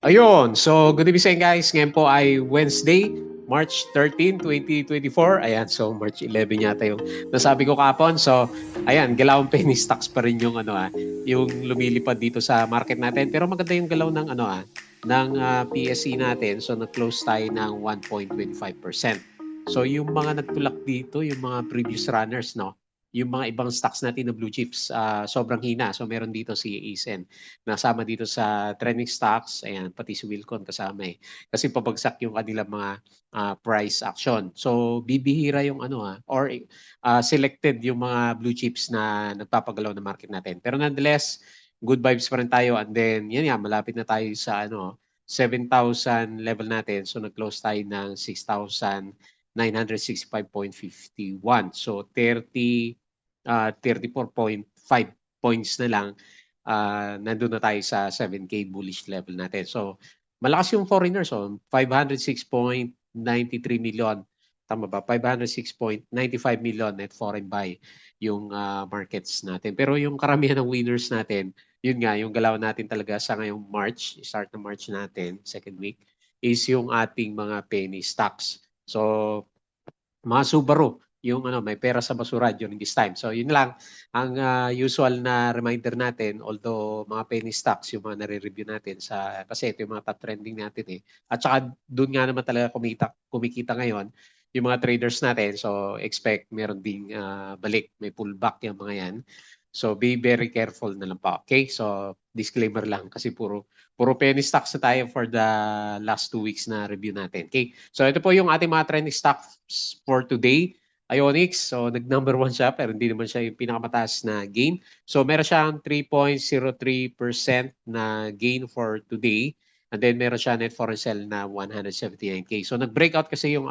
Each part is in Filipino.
Ayun, so good evening sa inyo guys. Ngayon po ay Wednesday, March 13, 2024. Ayan, so March 11 yata yung nasabi ko kapon. So, ayan, galawang penny stocks pa rin yung yung lumilipad dito sa market natin. Pero maganda yung galaw ng PSE natin. So, nag-close tayo ng 1.25%. So, yung mga nagtulak dito, yung mga previous runners, no? Yung mga ibang stocks natin na blue chips, sobrang hina. So, meron dito si ASN nasama dito sa trending stocks, ayan, pati si Wilcon kasama eh. Kasi pabagsak yung kanilang mga price action. So, bibihira yung selected yung mga blue chips na nagpapagalaw ng market natin. Pero nonetheless, good vibes pa rin tayo. And then, yan yan, malapit na tayo sa 7,000 level natin. So, nag-close tayo ng 6,965.51. So, 34.5 points na lang nandun na tayo sa 7K bullish level natin. So, malakas yung foreigners. So, 506.93 million. Tama ba? 506.95 million net foreign buy yung markets natin. Pero yung karamihan ng winners natin, yun nga, yung galaw natin talaga sa ngayong March, start ng March natin, second week, is yung ating mga penny stocks. So, mga Subaru, yung may pera sa basura during this time. So yun lang ang usual na reminder natin, although mga penny stocks yung mga nare-review natin kasi ito yung mga top trending natin eh. At saka doon nga naman talaga kumikita ngayon yung mga traders natin. So expect meron ding balik, may pullback yung mga yan. So be very careful na lang pa. Okay? So disclaimer lang kasi puro penny stocks na tayo for the last 2 weeks na review natin. Okay? So ito po yung ating mga trending stocks for today. Ionix, so nag-number 1 siya pero hindi naman siya yung pinakamataas na gain. So meron siyang 3.03% na gain for today. And then meron siya net foreign sell na 179K. So nag-breakout kasi yung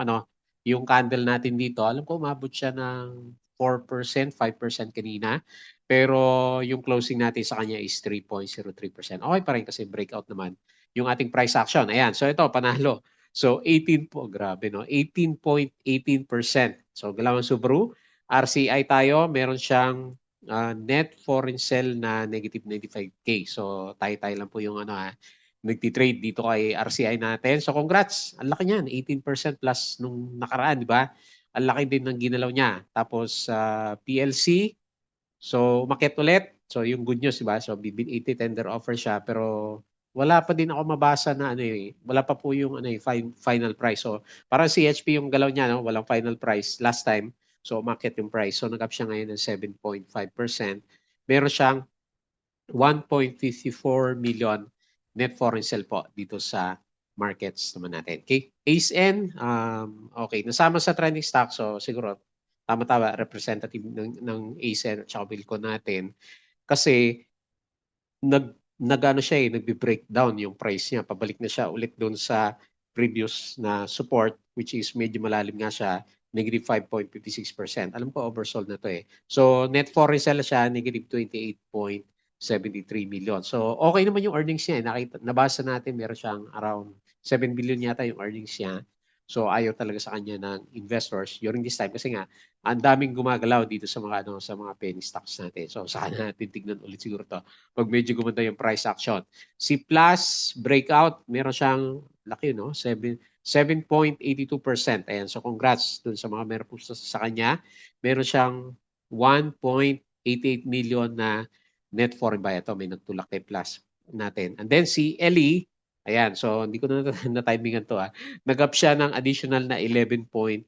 candle natin dito. Alam ko umabot siya ng 4%, 5% kanina. Pero yung closing natin sa kanya is 3.03%. Okay pa rin kasi breakout naman yung ating price action. Ayan, so ito panalo. So 18 po, grabe no, 18.18%. So Galawan Subaru, RCI tayo, meron siyang net foreign sell na negative 95K. So tayo-tayo lang po yung nagtitrade dito kay RCI natin. So congrats, ang laki niyan, 18% plus nung nakaraan, di ba? Ang laki din ng ginalaw niya. Tapos PLC, so umakyat ulit. So yung good news, di ba? So BB80 tender offer siya pero wala pa din ako mabasa na wala pa po yung final price. So parang CHP yung galaw niya, no? Walang final price last time. So umakyat yung price. So nag-up siya ngayon ng 7.5%. Meron siyang 1.54 million net foreign sale po dito sa markets naman natin. Okay? ACE-N, okay, nasama sa trending stock. So siguro tama-tama representative ng ACE-N at saka Wilcon natin. Kasi nag-ano siya nagbe-breakdown yung price niya. Pabalik na siya ulit doon sa previous na support which is medyo malalim nga siya, negative 5.56%. Alam ko oversold na to eh. So net foreign sell siya, negative 28.73 million. So okay naman yung earnings niya. Nabasa natin meron siyang around 7 billion yata yung earnings niya. So ayaw talaga sa kanya ng investors during this time kasi nga ang daming gumagalaw dito sa mga penny stocks natin. So saka natin tignan ulit siguro to pag medyo gumanda yung price action. Si Plus breakout, meron siyang laki 7.82%. Ayan, so congrats dun sa mga meron po sa kanya. Meron siyang 1.88 million na net foreign buy. Ito, may nagtulak kay Plus natin. And then si Ellie, ayan, so hindi ko na-timingan to. Nag-up siya ng additional na 11.33%.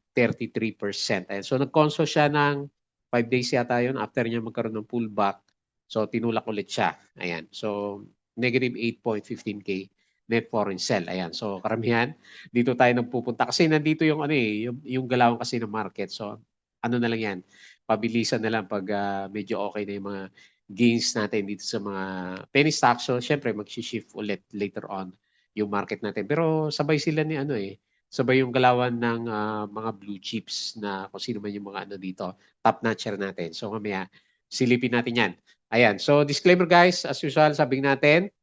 Ayan, so nag-console siya ng 5 days yata yun after niya magkaroon ng pullback. So tinulak ulit siya. Ayan. So negative 8.15K net foreign sell. Ayan. So karamihan dito tayo nagpupunta kasi nandito yung yung galawan kasi ng market. So ano na lang yan. Pabilisan na lang pag medyo okay na yung mga gains natin dito sa mga penny stocks. So syempre mag-shift ulit later on yung market natin. Pero sabay sila ni sabay yung galawan ng mga blue chips na kung sino man yung mga dito, top notcher natin. So mamaya silipin natin yan. Ayan. So disclaimer guys, as usual sabihin natin,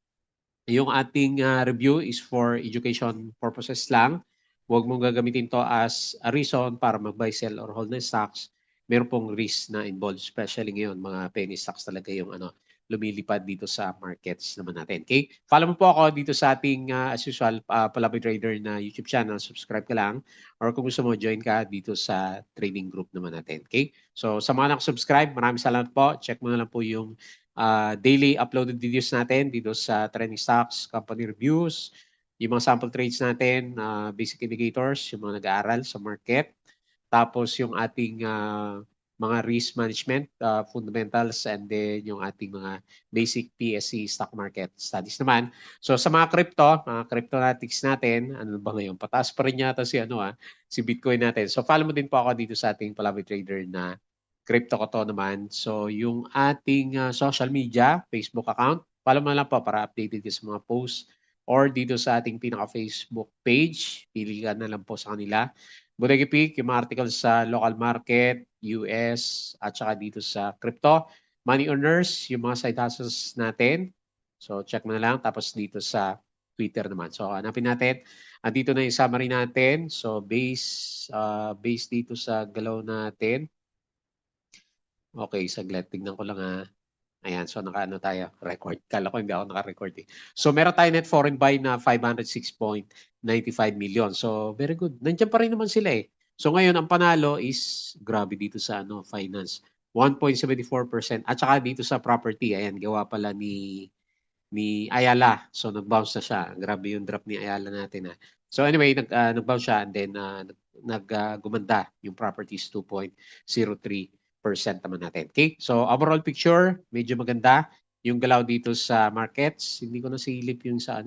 yung ating review is for education purposes lang. Huwag mong gagamitin to as a reason para mag-buy, sell, or hold ng stocks. Meron pong risk na involved, especially ngayon, mga penny stocks talaga yung lumilipad dito sa markets naman natin. Okay? Follow mo po ako dito sa ating, as usual, Palaboy Trader na YouTube channel. Subscribe ka lang. Or kung gusto mo, join ka dito sa trading group naman natin. Okay? So, sa mga nakasubscribe, maraming salamat po. Check mo na lang po yung daily uploaded videos natin dito sa trending stocks, company reviews, yung mga sample trades natin, basic indicators, yung mga nag-aaral sa market. Tapos yung ating mga risk management, fundamentals, and then yung ating mga basic PSC stock market studies naman. So sa mga cryptonatics natin, ano ba ngayon? Pataas pa rin yata si Bitcoin natin. So follow mo din po ako dito sa ating Palaboy Trader na crypto ko to naman. So yung ating social media, Facebook account, follow mo lang po para updated ka sa mga posts or dito sa ating pinaka-Facebook page. Pili ka na lang po sa kanila. Bodega Peak, yung mga articles sa local market, US, at saka dito sa crypto. Money earners, yung mga side hustles natin. So, check mo na lang. Tapos dito sa Twitter naman. So, hanapin natin. Dito na yung summary natin. So, base dito sa galaw natin. Okay, saglit. Tignan ko lang Ayan, so nakaano tayo, record. Kala ko hindi ako naka-record eh. So meron tayo net foreign buy na 506.95 million. So very good. Nandiyan pa rin naman sila eh. So ngayon ang panalo is grabe dito sa finance. 1.74% at saka dito sa property. Ayan, gawa pala ni Ayala. So nag-bounce na siya. Grabe yung drop ni Ayala natin. So anyway, nag-bounce siya and then gumanda yung properties 2.03% naman natin. Okay? So overall picture, medyo maganda. Yung galaw dito sa markets, hindi ko nasilip yung sa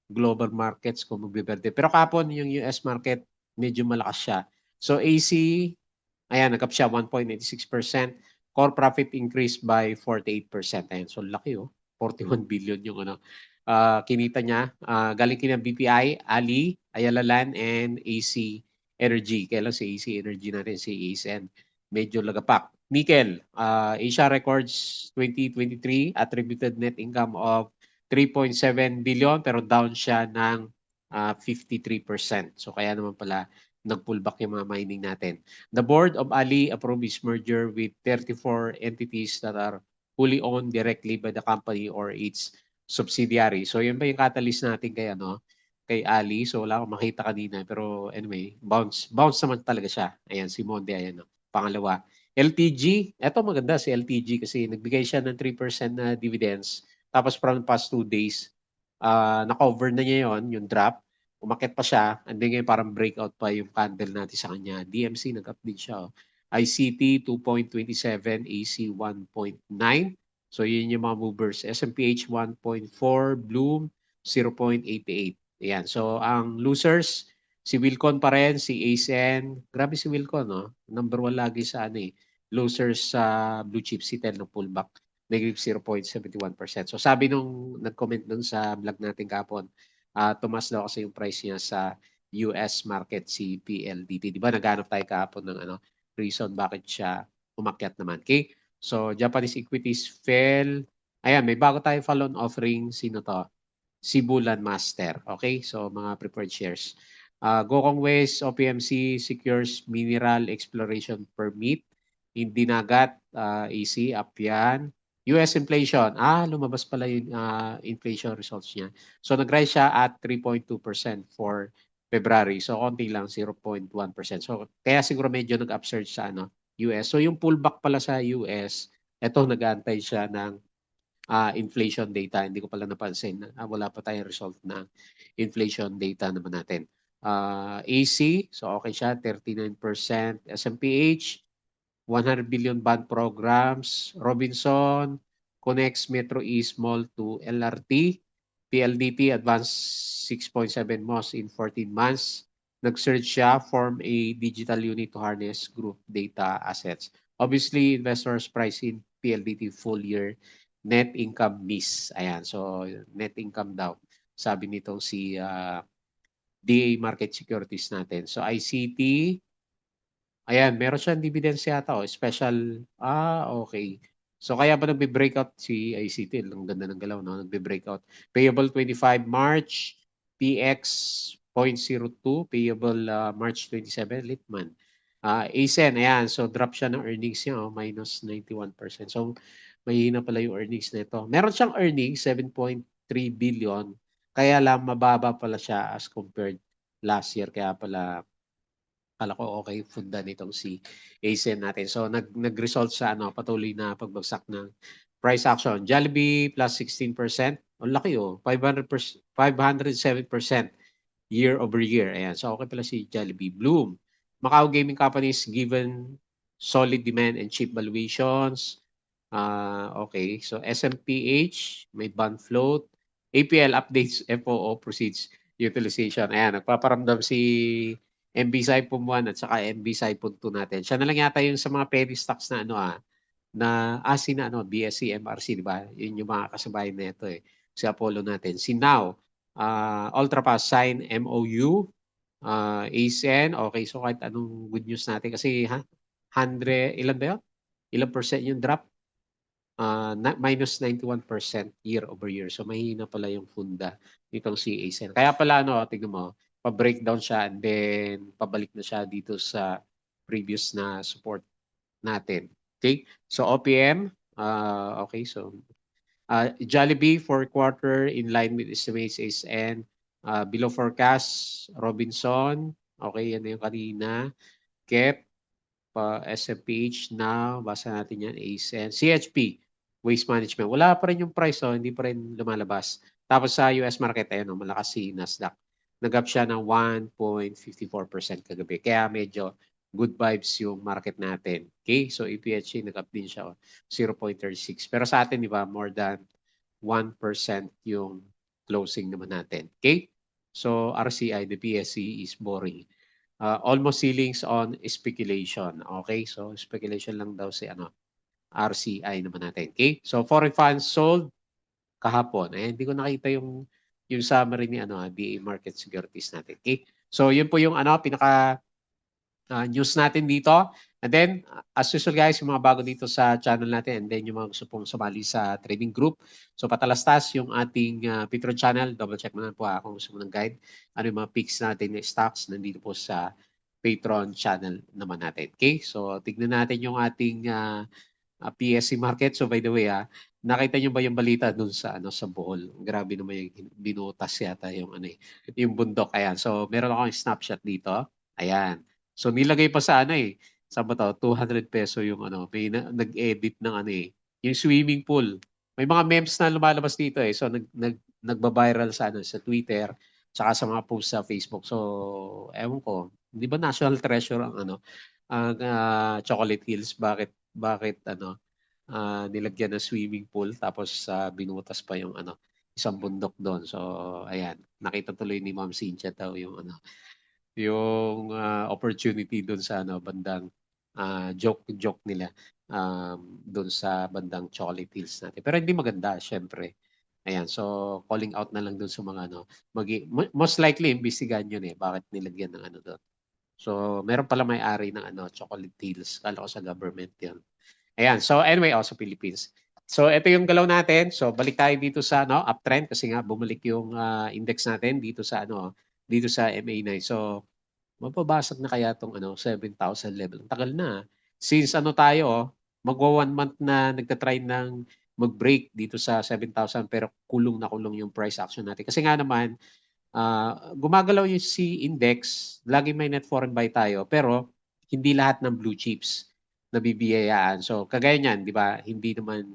global markets kung magbiberde. Pero kapon yung US market, medyo malakas siya. So AC, ayan, nag-up siya 1.86%. Core profit increased by 48%. Ayan, so laki 41 billion yung kinita niya. Galing kina BPI, Ali, Ayala Land, and AC Energy. Kaya lang si AC Energy natin, si ASN, medyo lagapak. Nickel, Asia records 2023 attributed net income of 3.7 billion pero down siya ng 53%. So kaya naman pala nag-pullback yung mga mining natin. The board of Ali approved its merger with 34 entities that are fully owned directly by the company or its subsidiary. So yun ba yung catalyst natin kay Ali. So wala akong makita kanina pero anyway, bounce naman talaga siya. Ayan si Monde, ayan pangalawa. LTG, eto maganda si LTG kasi nagbigay siya ng 3% na dividends. Tapos from the past 2 days, na-cover na niya yung drop. Umakyat pa siya, and then ngayon parang breakout pa yung candle natin sa kanya. DMC nag-up din siya. ICT 2.27, AC 1.9. So yun yung mga movers. SMPH 1.4, Bloom 0.88. Ayan. So ang losers, si Wilcon pa rin, si ASN. Grabe si Wilcon, no? Number 1 lagi sa losers sa blue chip CTEL ng pullback. Negative 0.71%. So sabi nung nag-comment dun sa vlog natin kapon, tumas daw kasi yung price niya sa US market si PLDT. Di ba naghanap tayo kahapon ng reason bakit siya umakyat naman. Okay? So Japanese equities fell. Ayan, may bago tayo follow-on offering. Sino to? Sibulan Master. Okay? So mga preferred shares. Gokong West, OPMC secures mineral exploration permit. Hindi nagat, AC, up yan. US inflation. Lumabas pala yung inflation results niya. So nag-rise siya at 3.2% for February. So konti lang, 0.1%. So kaya siguro medyo nag-upsurge sa US. So yung pullback pala sa US, eto nag-aantay siya ng inflation data. Hindi ko pala napansin. Wala pa tayong result na inflation data naman natin. AC, so okay siya, 39%. SMPH, 100 billion bond programs. Robinson connects Metro East Mall to LRT. PLDT advanced 6.7 MOS in 14 months. Nag-surge siya, form a digital unit to harness group data assets. Obviously, investors price in PLDT full year net income miss. Ayan, so net income daw. Sabi nitong si DA Market Securities natin. So ICT, ayan, meron siyang dividends yata special. Okay. So kaya ba nagbe-breakout si ICT? Ang ganda ng galaw, no? Nagbe-breakout. Payable 25 March, PX 0.02, payable March 27, Litman. ASEN, ayan, so drop siya ng earnings niya, minus 91%. So mahihina pala yung earnings nito. Meron siyang earnings, 7.3 billion, kaya lang mababa pala siya as compared last year. Kaya pala, akala ko okay funda nitong si ASEAN natin. So nag-result sa patuloy na pagbagsak ng price action. Jollibee plus 16%. Ang laki 507% year over year. Ayan. So okay pala si Jollibee. Bloom. Macau Gaming Companies given solid demand and cheap valuations. Okay. So SMPH, may bond float. APL updates, FOO proceeds utilization. Ayan, nagpaparamdam si MB Saipon 1 at saka MB Saipon 2 natin. Siya na lang yata yung sa mga penny stocks na sina BSC, MRC, di ba? Yun yung mga kasabayan na ito eh. Si Apollo natin. Si Now, Ultrapass sign MOU, ASEAN, okay. So kahit anong good news natin kasi 100, ilan ba yun? Ilang percent yung drop? Minus 91% year over year. So mahina pala yung funda nitong si ASEAN. Kaya pala tingnan mo, pa-breakdown siya and then pabalik na siya dito sa previous na support natin. Okay? So OPM, okay. So Jollibee for quarter in line with estimates ASEAN, below forecast, Robinson, okay, yan na yung kanina. KEP, SMPH now, basa natin yan, ASEAN. CHP, Waste Management. Wala pa rin yung price, hindi pa rin lumalabas. Tapos sa US market, ayun, malakas si Nasdaq. Nag-up siya ng 1.54% kagabi. Kaya medyo good vibes yung market natin. Okay? So EPHC, nag-up din siya 0.36. Pero sa atin, di ba, more than 1% yung closing naman natin. Okay? So RCI, the PSC is boring. Almost ceilings on speculation. Okay? So speculation lang daw si RCI naman natin. Okay? So foreign funds sold kahapon. Hindi ko nakita yung summary ni DA Market Securities natin. Okay? So yun po yung pinaka news natin dito. And then, as usual guys, yung mga bago dito sa channel natin and then yung mga gusto pong sumali sa trading group. So patalastas yung ating Patreon channel. Double check mo na po kung gusto mo ng guide. Ano yung mga picks natin na stocks nandito po sa Patreon channel naman natin. Okay? So tignan natin yung ating PSC market. So by the way, nakita niyo ba yung balita dun sa sa Bohol? Grabe naman yung binutas yata yung yung bundok. Ayan. So meron akong snapshot dito. Ayan. So nilagay pa sa sa ba to, 200 peso yung may nag-edit ng yung swimming pool. May mga memes na lumalabas dito eh. So nagba-viral sa sa Twitter, tsaka sa mga posts sa Facebook. So ewan ko, hindi ba national treasure ang ang Chocolate Hills? Bakit nilagyan ng swimming pool tapos binutas pa yung isang bundok doon. So ayan, nakita tuloy ni Ma'am Cynthia daw yung yung opportunity doon sa bandang joke nila doon sa bandang Chocolate Hills natin. Pero hindi maganda, syempre. Ayan, so calling out na lang doon sa mga most likely imbestigahan yun bakit nilagyan ng doon. So meron pala may-ari ng Chocolate Hills. Kala ko sa government yun. Ayan, so anyway, also Philippines. So ito yung galaw natin. So balik tayo dito sa uptrend kasi nga bumalik yung index natin dito sa dito sa MA9. So mababasag na kaya tong 7,000 level. Ang tagal na. Since tayo, magwa 1 month na nagta-try ng mag-break dito sa 7,000 pero kulong na kulong yung price action natin. Kasi nga naman, gumagalaw yung C index, lagi may net foreign buy tayo, pero hindi lahat ng blue chips nabibiyayaan. So kagaya niyan, di ba? Hindi naman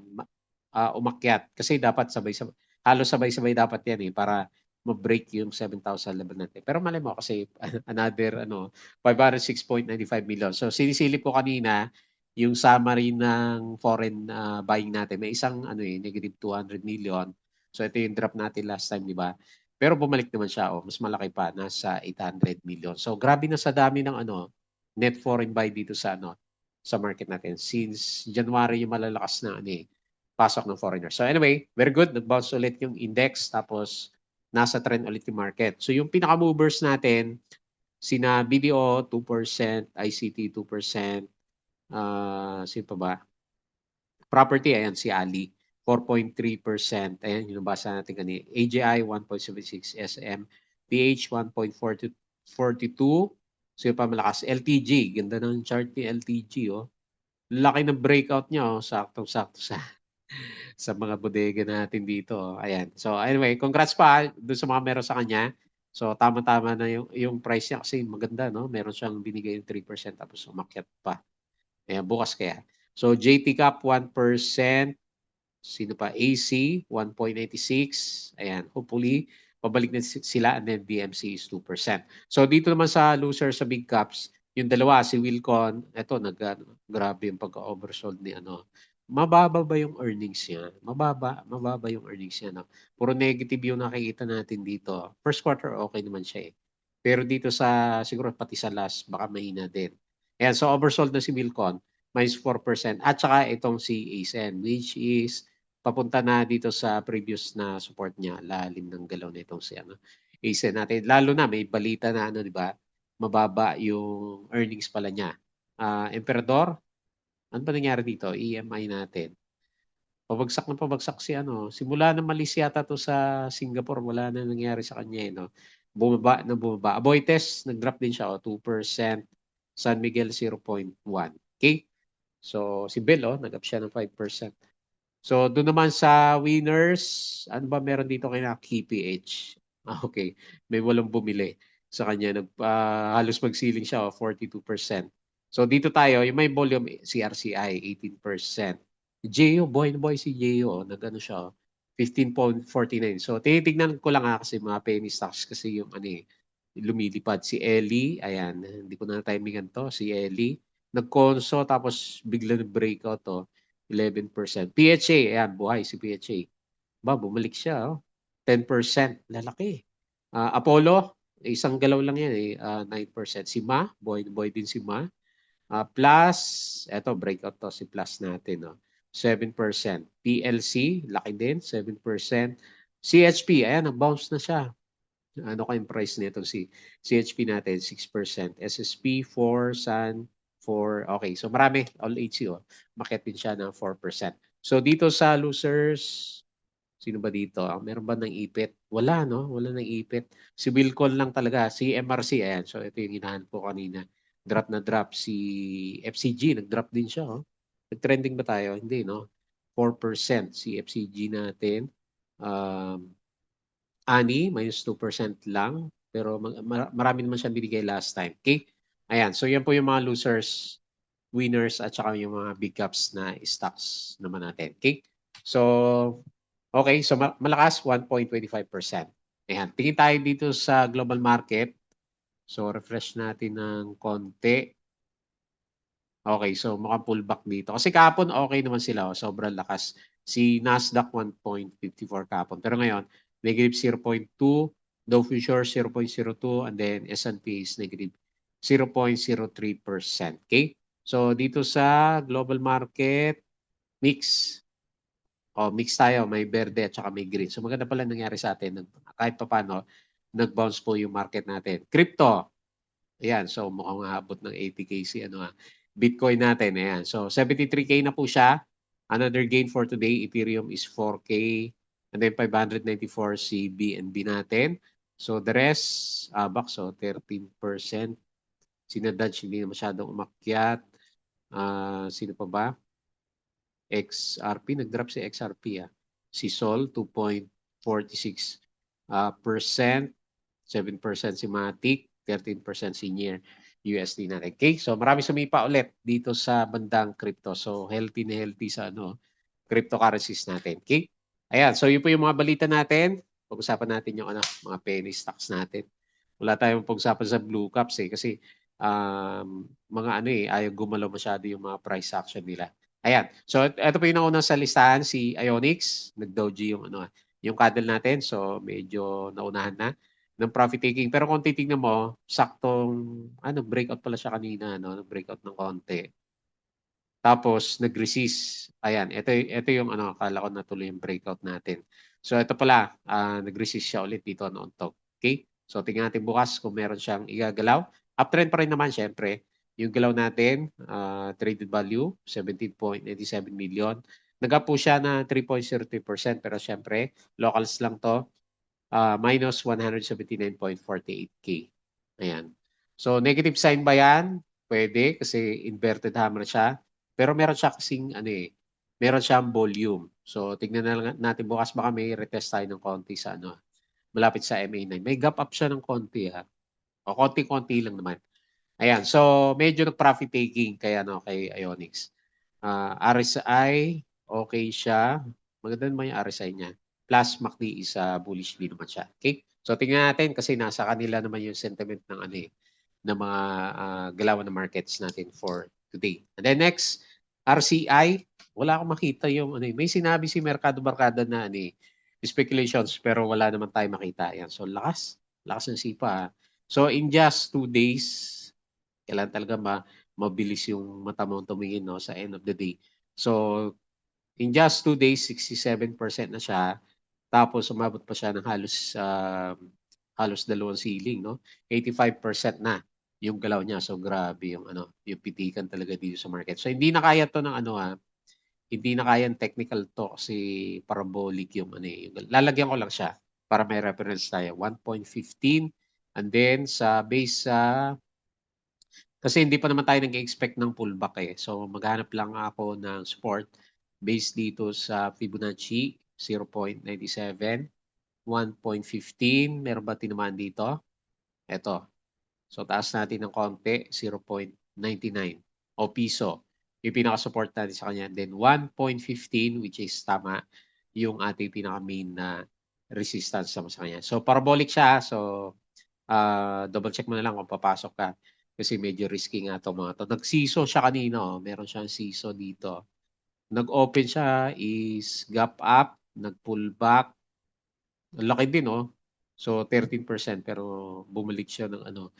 umakyat kasi dapat sabay-sabay, halos sabay-sabay dapat yan para ma-break yung 7,000 level natin. Pero mali mo kasi another 506.95 million. So sinisilip ko kanina yung summary ng foreign buying natin. May isang negative 200 million. So ito yung drop natin last time, di ba? Pero bumalik naman siya, mas malaki pa, nasa 800 million. So grabe na sa dami ng net foreign buy dito sa sa market natin. Since January yung malalakas na pasok ng foreigners. So anyway, very good. Nag-bounce ulit yung index tapos nasa trend ulit yung market. So yung pinaka-movers natin, sina BDO 2%, ICT 2%, sino pa ba? Property, ayan si Ali, 4.3%. Ayan, yung nabasa natin kanina. AGI, 1.76. SM, PH, 1.42. So yung pa malakas. LTG, ganda ng chart ni LTG. Laki ng breakout niya. Saktong-sakto sa sa mga bodega natin dito. Ayan. So anyway, congrats pa doon sa mga meron sa kanya. So tama-tama na yung price niya kasi maganda, no? Meron siyang binigay yung 3% tapos umakyat pa. Ayan, bukas kaya. So JT Cap 1%. Sino pa? AC 1.96. Ayan, hopefully pabalik na sila, and then DMC is 2%. So dito naman sa loser sa big caps, yung dalawa si Wilcon, eto grabe yung pagka-oversold ni ano. Mababa ba yung earnings niya? Mababa yung earnings niya, no? Puro negative yung nakikita natin dito. First quarter okay naman siya eh. Pero dito sa siguro pati sa last baka mahina din. Ayan, so oversold na si Wilcon minus 4%, at saka itong si ASEN, which is papunta na dito sa previous na support niya, lalim ng galaw nitong si ano, ASEN natin. Lalo na may balita na ano, di ba? Mababa yung earnings pala niya. Emperador, ano ba nangyari dito? EMI natin. Pabagsak si ano. Simula na malis yata to sa Singapore, wala na nangyari sa kanya eh, no? Bumaba na bumaba. Aboitiz, nag-drop din siya, 2%. San Miguel, 0.1. Okay? So, si Bell, nag-up siya ng 5%. So, doon naman sa winners, ano ba meron dito kay na KPH? Okay. May walang bumili sa kanya. Halos magsiling siya, 42%. So, dito tayo, yung may volume, CRCI, 18%. Geo, boy na boy si Geo, nag-ano siya, 15.49. So, tinitignan ko lang kasi mga penny stocks kasi yung ano lumilipad. Si Ellie, ayan, hindi ko na timingan to, si Ellie. Nag-conso, tapos bigla nag-breakout to. 11%. PHA, ayan, buhay si PHA. Bumalik siya, 10%. Lalaki. Apollo, isang galaw lang yan 9%. Si Ma, boy din si Ma. Plus, eto, breakout to si Plus natin, 7%. PLC, laki din, 7%. CHP, ayan, nag-bounce na siya. Ano kayong price nito si CHP natin? 6%. SSP, 4, Sun, 4. Okay, so marami. All HCO. Makit din siya ng 4%. So dito sa losers, sino ba dito? Meron ba ng ipit? Wala, no? Wala ng ipit. Si Wilcon lang talaga. Si MRC, ayan. So ito yung inahan po kanina. Drop na drop. Si FCG, nag-drop din siya. Nag-trending ba tayo? Hindi, no? 4% si FCG natin. Ani, minus 2% lang. Pero marami naman siyang binigay last time. Okay? Ayan. So, yan po yung mga losers, winners, at saka yung mga big caps na stocks naman natin. Okay? So, okay. So, malakas, 1.25%. Ayan. Tingin tayo dito sa global market. So, refresh natin ng konti. Okay. So, mukhang pullback dito. Kasi kahapon, okay naman sila. Sobrang lakas. Si Nasdaq, 1.54 kahapon. Pero ngayon, negative 0.2, Dow Futures 0.02, and then S&P is negative 0.03%. Okay? So, dito sa global market, mix. Mix tayo. May berde at saka may green. So, maganda pala nangyari sa atin. Kahit pa paano, nag-bounce po yung market natin. Crypto. Ayan. So, mukhang aabot ng 80K si Bitcoin natin. Ayan. So, 73K na po siya. Another gain for today, Ethereum is 4K. And then 594 si BNB natin. So the rest, back, so 13%. Sinadadge, hindi na masyadong umakyat. Sino pa ba? XRP, nag-drop si XRP. Si Sol, 2.46%. 7% si Matic, 13% si Nier USD natin. Okay, so marami sumipa ulit dito sa bandang crypto. So healthy na healthy sa cryptocurrencies natin. Okay? Ayan, so yun po yung mga balita natin. Pag-usapan natin yung mga penny stocks natin. Wala tayong pag-usapan sa blue caps kasi mga ayaw gumalaw masyado yung mga price action nila. Ayan. So ito po yung nauna sa listahan, si Ionix, nag-doji yung candle natin. So medyo naunahan na ng profit taking. Pero kung titingnan mo, saktong breakout pala siya kanina, breakout ng konti. Tapos nag-resist. Ayan, ito yung akala ko natuloy yung breakout natin. So ito pala, nag-resist siya ulit dito on top. Okay? So tingnan natin bukas kung meron siyang igagalaw. Uptrend pa rin naman syempre. Yung galaw natin, traded value, 17.87 million. Nag-up po siya na 3.03% pero syempre, locals lang to. Minus 179.48K. Ayan. So negative sign ba yan? Pwede kasi inverted hammer siya. Pero meron siya kasing meron siyang volume. So tignan na lang natin bukas baka may retest tayo ng konti sa ano, malapit sa MA9. May gap up siya ng konti o konti-konti lang naman. Ayan, so medyo nag-profit taking kay ano, kay Ionix. RSI, okay siya. Maganda naman yung RSI niya. Plus MACD is bullish din naman siya. Okay? So tingnan natin kasi nasa kanila naman yung sentiment ng ano ng mga galawan ng markets natin for today. And then next, RCI, wala akong makita yung ano may sinabi si Mercado Barkada na speculations pero wala naman tayo makita. Ayan, so lakas ng sipa. So in just 2 days, kailangan talaga mabilis yung mata mo tumingin no, sa end of the day. So, in just 2 days, 67% na siya. Tapos, umabot pa siya ng halos dalawang ceiling. No? 85% na yung galaw niya. So, grabe yung, yung pitikan talaga dito sa market. So, hindi na kaya to ng hindi na kaya technical to kasi parabolic yung yung, lalagyan ko lang siya para may reference tayo. 1.15 and then sa base sa kasi hindi pa naman tayo nag-expect ng pullback So maghanap lang ako ng support based dito sa Fibonacci 0.97, 1.15. Meron ba tinamaan dito? Ito. So taas natin ng konti, 0.99 o piso. Yung pinaka-support natin sa kanya. Then 1.15 which is tama yung ating pinaka-main na resistance sa kanya. So parabolic siya. So double check mo na lang kung papasok ka. Kasi medyo risky nga to mga to. Nag-seesaw siya kanina. Meron siyang seesaw dito. Nag-open siya is gap up, nag-pull back. Ang laki din So 13% pero bumalik siya ng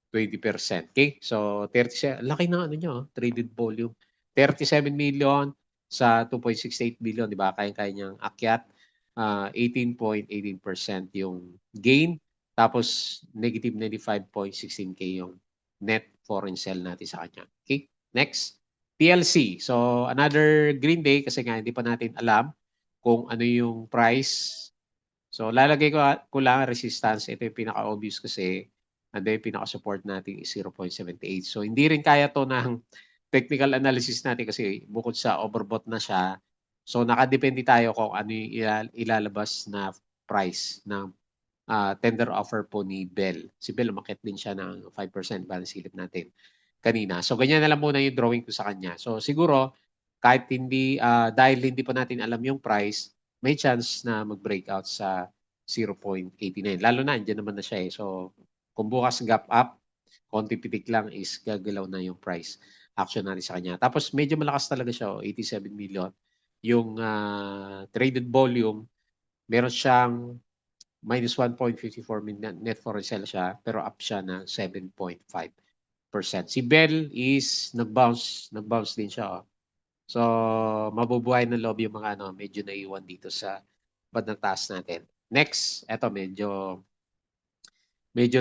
20%. Okay? So 37 laki ng ano niya traded volume. 37 million sa 2.68 billion, di ba? Kaya-kaya niyang akyat. 18.18% yung gain. Tapos negative 95.16K yung net foreign sell natin sa kanya. Okay? Next, PLC. So another green day kasi nga hindi pa natin alam kung ano yung price. So lalagay ko lang resistance. Ito yung pinaka-obvious kasi and then pinaka-support natin is 0.78. So hindi rin kaya to ng technical analysis natin kasi bukod sa overbought na siya, so nakadepende tayo kung ano yung ilalabas na price ng tender offer po ni Bell. Si Bell umakyat din siya ng 5% balance silip natin kanina. So ganyan na lang muna yung drawing ko sa kanya. So siguro kahit hindi dahil hindi pa natin alam yung price, may chance na mag-breakout sa 0.89. Lalo na andyan naman na siya So kung bukas gap up, konti pitik lang is gagalaw na yung price action natin sa kanya. Tapos medyo malakas talaga siya 87 million. Yung traded volume, meron siyang minus 1.54 million net foreign sale siya pero up siya ng 7.5%. Si Bell is nag-bounce din siya. So mabubuhay ng loob yung mga medyo naiwan dito sa bandang taas natin. Next, eto medyo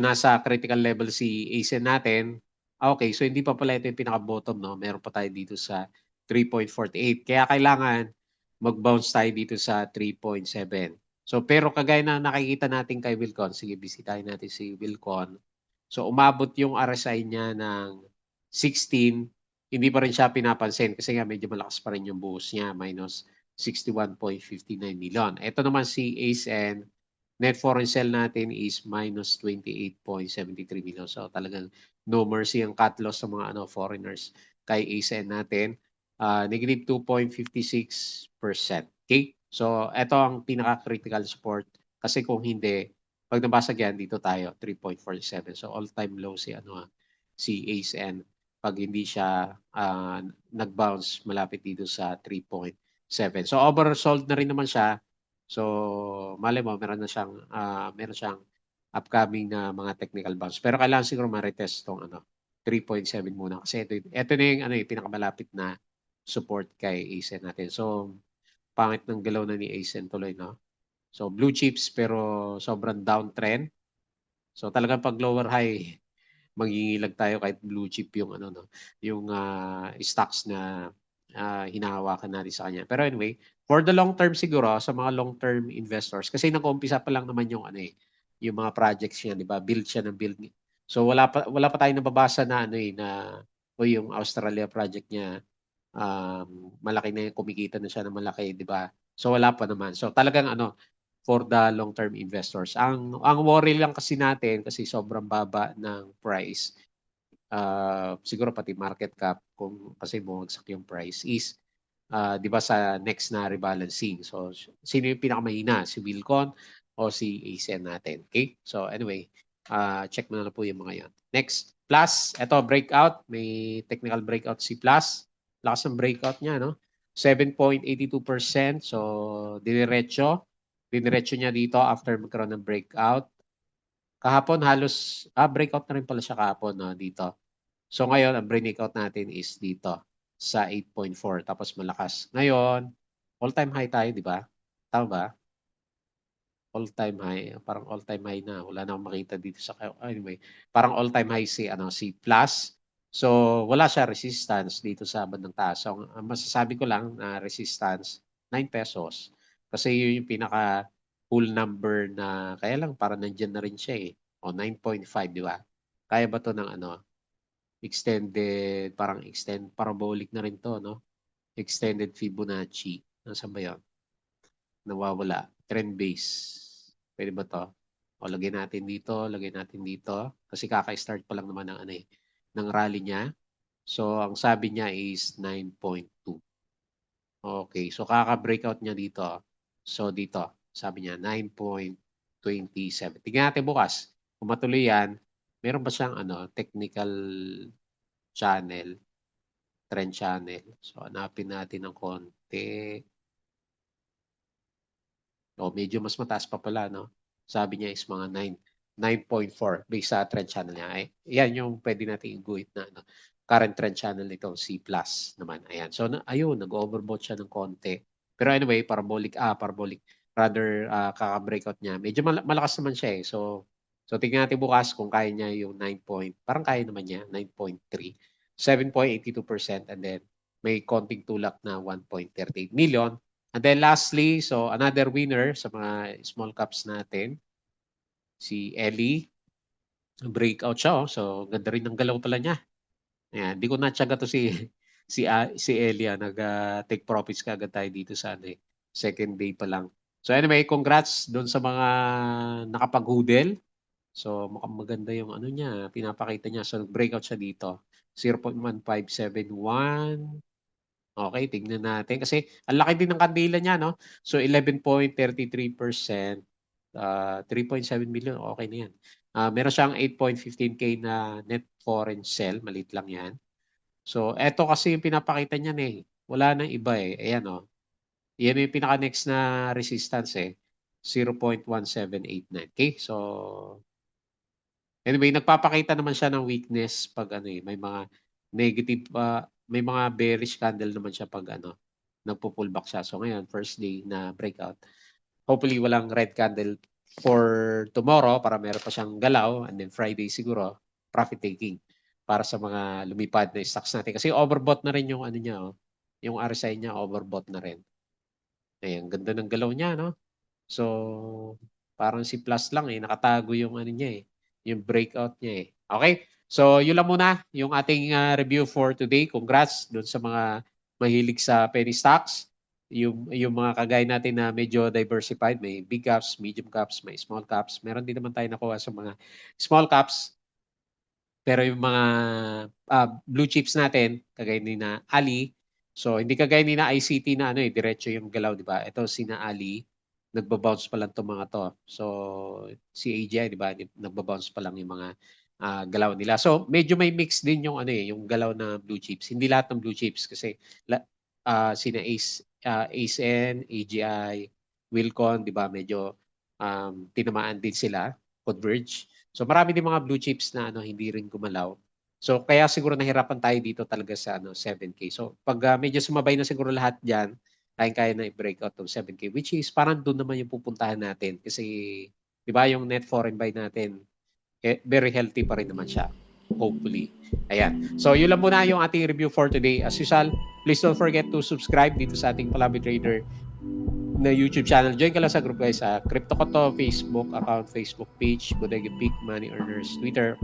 nasa critical level si ASIN natin. Okay, so hindi pa pala ito yung pinaka-bottom, no? Meron pa tayo dito sa 3.48. Kaya kailangan mag-bounce tayo dito sa 3.7. So, pero kagaya na nakikita natin kay Wilcon, sige, bisitahin natin si Wilcon. So, umabot yung RSI niya ng 16. Hindi pa rin siya pinapansin kasi nga medyo malakas pa rin yung buhos niya, minus 61.59 million. Ito naman si ASN, net foreign sell natin is minus 28.73 million. So talagang no mercy ang cut loss sa mga foreigners kay ASN natin. Negative 2.56%. Okay? So ito ang pinaka-critical support kasi kung hindi, pag nabasag yan, dito tayo, 3.47. So all-time low si ASN pag hindi siya nag-bounce malapit dito sa 3.7. So oversold na rin naman siya. So malay mo meron siyang upcoming na mga technical bounce. Pero kailangan siguro ma-retest tong 3.7 muna kasi ito na yung pinakamalapit na support kay ASEN natin. So pangit ng galaw na ni ASEN tuloy So blue chips pero sobrang downtrend. So talagang pag lower high mangingilag tayo kahit blue chip yung yung stocks na hinahawakan natin sa kanya. Pero anyway, for the long term siguro sa mga long term investors kasi nag-uumpisa pa lang naman yung yung mga projects niya, di ba? Build siya ng build. So wala pa tayong nababasa na na o yung Australia project niya malaki na yung kumikita na siya ng malaki, di ba? So wala pa naman. So talagang ano, for the long-term investors. Ang worry lang kasi natin kasi sobrang baba ng price, siguro pati market cap kung kasi bumagsak yung price is, 'di ba sa next na rebalancing. So sino yung pinakamahina, si Wilcon o si ACN natin, okay? So anyway, check mo na lang po yung mga 'yon. Next, Plus, eto breakout, may technical breakout si Plus. Lakas ng breakout niya 'no, 7.82%. So diniretso niya dito after magkaroon ng breakout. Kahapon halos breakout na rin pala siya kahapon 'no, dito. So ngayon ang breakout natin is dito sa 8.4 tapos malakas. Ngayon, all-time high tayo 'di ba? Tama ba? All-time high, parang all-time high na. Wala na akong makita dito sa anyway, parang all-time high si ano si Plus. So wala siya resistance dito sa bandang taas. So ang masasabi ko lang na resistance ₱9 kasi yun yung pinaka full number na kaya lang parang nandiyan na rin siya eh. O 9.5 di ba? Kaya ba to ng ano extended parabolic na rin 'to 'no? Extended Fibonacci. Nasaan ba 'yon? Nawawala. Trend base. Puwede ba 'to? O lagyan natin dito kasi kaka-start pa lang naman ng ano, eh, ng rally niya. So ang sabi niya is 9.2. Okay, so kaka-breakout niya dito. So dito, sabi niya 9.27. Tignan natin bukas kung matuloy 'yan. Meron ba siyang ano, technical channel, trend channel. So hanapin natin ng konti. Medyo mas mataas pa pala 'no. Sabi niya is mga 9.4 based sa trend channel niya. Yan yung puwede nating iguhit na ano, current trend channel nitong C plus naman, ayan. So ayun, nag-overbought siya ng konti. Pero anyway, parabolic rather, kaka-breakout niya. Medyo malakas naman siya, eh. So tignan natin bukas kung kaya niya yung parang kaya naman niya, 9.3, 7.82% and then may konting tulak na 1.38 million. And then lastly, so another winner sa mga small caps natin, si Ellie. Breakout siya, oh. So ganda rin ng galaw pala niya. Ayan, di ko natyaga 'to si si Ellie, take profits kaagad tayo dito sa ano, eh, second day pa lang. So anyway, congrats dun sa mga nakapag-hodl. So mukhang maganda yung ano niya, pinapakita niya. So breakout siya dito, 0.1571. Okay, tignan natin kasi ang laki din ng kandila niya 'no. So 11.33%, 3.7 million, okay na 'yan. Meron siyang 8.15K na net foreign sell, maliit lang 'yan. So eto kasi yung pinapakita niyan, eh, wala ng iba, eh, ayan, oh. 'Yan yung pinaka-next na resistance, eh, 0.1789. Okay, so anyway, nagpapakita naman siya ng weakness 'pag ano, eh, may mga negative, may mga bearish candle naman siya 'pag ano, nagpu-pullback siya. So ngayon, first day na breakout. Hopefully walang red candle for tomorrow para meron pa siyang galaw and then Friday siguro profit taking para sa mga lumipad na stocks natin. Kasi overbought na rin yung ano niya, oh, yung RSI niya overbought na rin. Ayan, ganda ng galaw niya 'no. So, parang si Plus lang, eh, nakatago yung ano niya, eh, yung breakout niya, eh. Okay, so yun lang muna yung ating, review for today. Congrats dun sa mga mahilig sa penny stocks, yung mga kagaya natin na medyo diversified, may big caps, medium caps, may small caps. Meron din naman tayong nakuha sa mga small caps. Pero yung mga, blue chips natin kagaya ni na Ali, so hindi kagaya ni na ICT na ano, eh, diretso yung galaw 'di ba? Ito sina Ali, nagba-bounce pa lang 'tong mga 'to. So si AGI 'di ba, nagba-bounce pa lang yung mga, galaw nila. So medyo may mix din yung ano, eh, yung galaw na blue chips. Hindi lahat ng blue chips kasi sina ACN, AGI, Wilcon 'di ba medyo, tinamaan din sila, Converge. So marami din mga blue chips na ano hindi rin gumalaw. So kaya siguro nahirapan tayo dito talaga sa ano 7K. So 'pag, medyo sumabay na siguro lahat diyan, kayang-kaya na i-breakout tong 7K which is parang dun naman yung pupuntahan natin kasi 'di ba yung net foreign buy natin, very healthy pa rin naman siya, hopefully. Ayan. So yun lang muna yung ating review for today. As usual, please don't forget to subscribe dito sa ating Palami Trader na YouTube channel. Join ka lang sa group guys sa Crypto Koto, Facebook account, Facebook page, Bodega Peak, Money Earners, Twitter,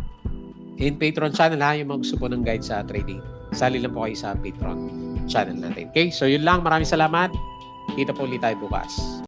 and Patreon channel ha, yung mga gusto po ng guide sa trading. Sali lang po kayo sa Patreon channel natin. Okay, so yun lang. Maraming salamat. Kita po ulit tayo bukas.